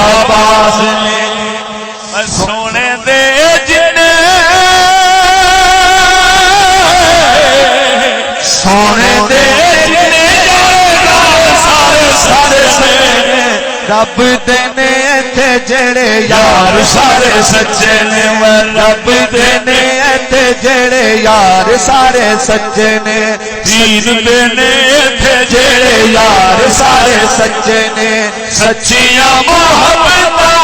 شہباز نے سونے دے جنے سونے دے جنے سارے سارے سے رب دینے تھے جڑے یار سارے سچے نے رب دینے تھے جڑے یار سارے سچے نے دین دینے تھے جڑے یار سارے سچے نے سچیاں محبتاں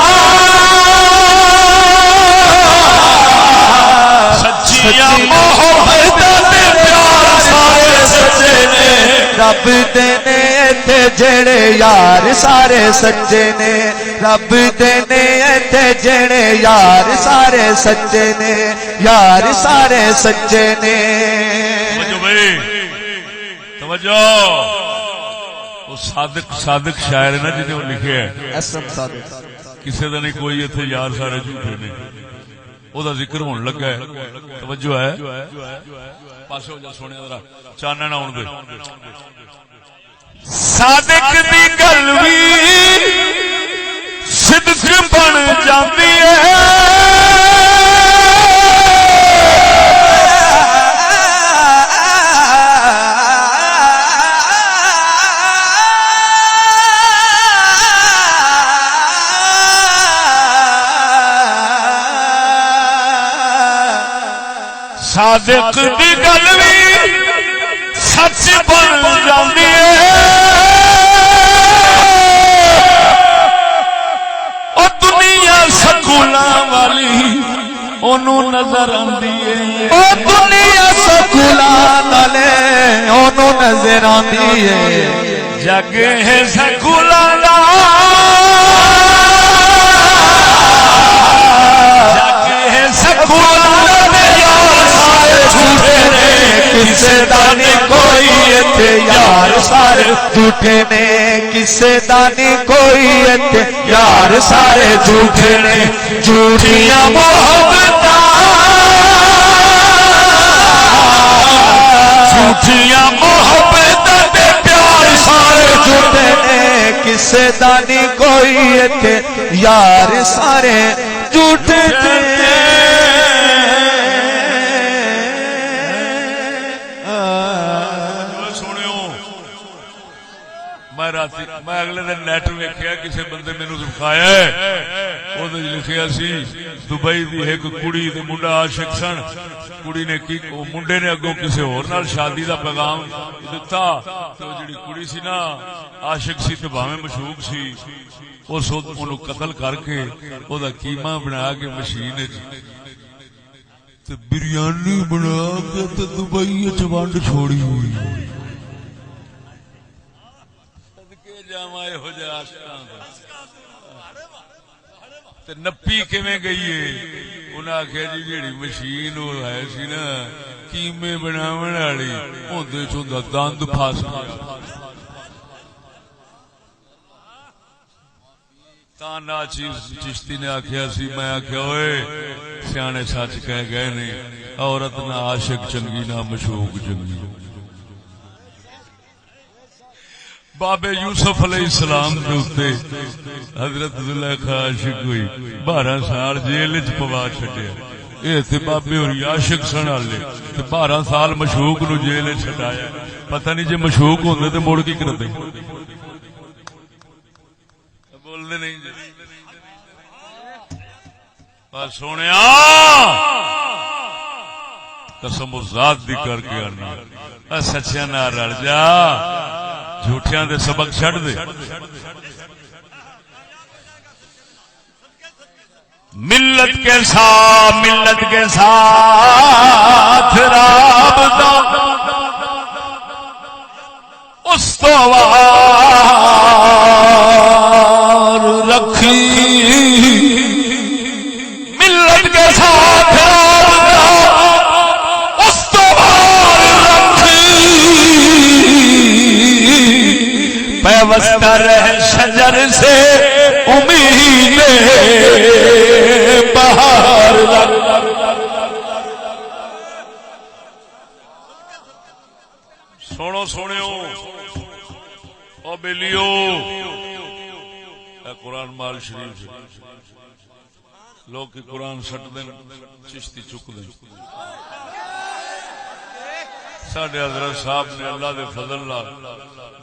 سچیاں محبتاں تے پیار سارے سچے نے رب دینے تھے جڑے یار سارے سچے نے رب دینے تھے جڑے یار سارے سچے نے یار سارے سچے نے توجہ وہ صادق شاعر ہے نا جنہیں وہ لکھے ہے کسی دا نہیں کوئی اتنے یار سارے جھوٹے نے وہ دا ذکر ہونے لگا ہے توجہ ہے پاسے ہو جا سونے ذرا چاننا آن دے صادق دی گل وی صدق بن جاندی ہے صادق دی گل وی سچ بن جاندی ہے او دنیا سکولاں والی اونوں نظر آندی ہے او دنیا سکولاں والے اونوں نظر آندی ہے جگ ہے سکولاں دا جگ ہے سکولاں کسے دانی کوئی اتھے یار سارے جھوٹے نے کسے دانی کوئی اتھے یار سارے جھوٹے نے جھوٹیاں محبتاں جھوٹیاں محبتاں تے پیار سارے جھوٹے نے کسے دانی کوئی اتھے یار سارے جھوٹے نے میں اگلے دن نیٹ ویکھیا کسی بندے مینوں دکھایا او تے لکھیا سی دبئی دی ایک کڑی تے منڈا عاشق سن کڑی نے کی منڈے نے اگوں کسی ہور نال شادی دا پیغام دتا تے او جڑی کڑی سی نا عاشق سی تے بھاویں مشوق سی اس اونوں قتل کر کے او دا قیمہ بنا کے مشین وچ تے بریانی بنا کے تے دبئی وچ ونڈ چھوڑی ہوئی نپی کیویں گئی ہے انہاں آخیا جی جیڑی مشین وہ ہے سی نا کیمے بناون والی اندر چوندا دند پھس گیا تانا چشتی نے آخیا سی میں آخیا اوئے سیانے سچ کہہ گئے نے عورت نہ عاشق چنگی نہ مشوق چنگی بابے یوسف علیہ السلام کے اوتے حضرت زلیخا عاشق ہوئی 12 سال جیل وچ پوا چھڈیا اے تے بابے اور عاشق سن والے تے 12 سال مشوق نو جیل وچ چھڈایا پتہ نہیں جے مشوق ہوندے تے مڑ کی کردے بولدے نہیں جی بس سونیا قسم ذات دی کر کے آنا سچیاں نال رل جا جھوٹیاں دے سبق چھڑ دے ملت کے ساتھ رابطہ استوار رکھی ملت کے ساتھ رابطہ استوار رکھی پیوستہ رہ شجر سے امید بہار سنو سنو او بیلیو اے قرآن مال شریف لوگ کی قرآن سٹ دیں چشتی چک دیں ساڈے حضرت صاحب نے اللہ دے فضل نال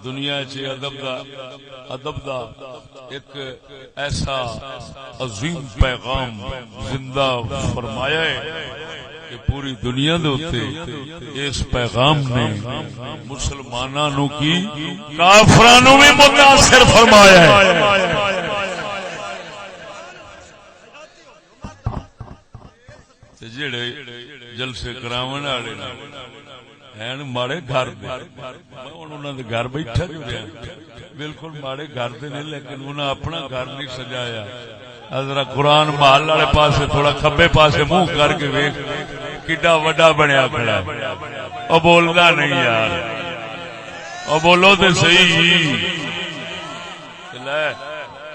دنیا چ ادب دا ایک ایسا عظیم پیغام زندہ فرمایا ہے کہ پوری دنیا دے اوتے اس پیغام نے مسلماناں نو کی کافراں نو بھی متاثر فرمایا ہے. تے جڑے جلسے کراون والے ہیں ماڑے گھر گھر بیٹھا بالکل ماڑے گھر دے نہیں لیکن انہیں اپنا گھر نہیں سجایا. ذرا قرآن محل والے پاسے تھوڑا کھبے پاسے منہ کر کے ویکھ کڈا وڈا بنیا کھڑا او بولدا نہیں یار او بولو تے صحیح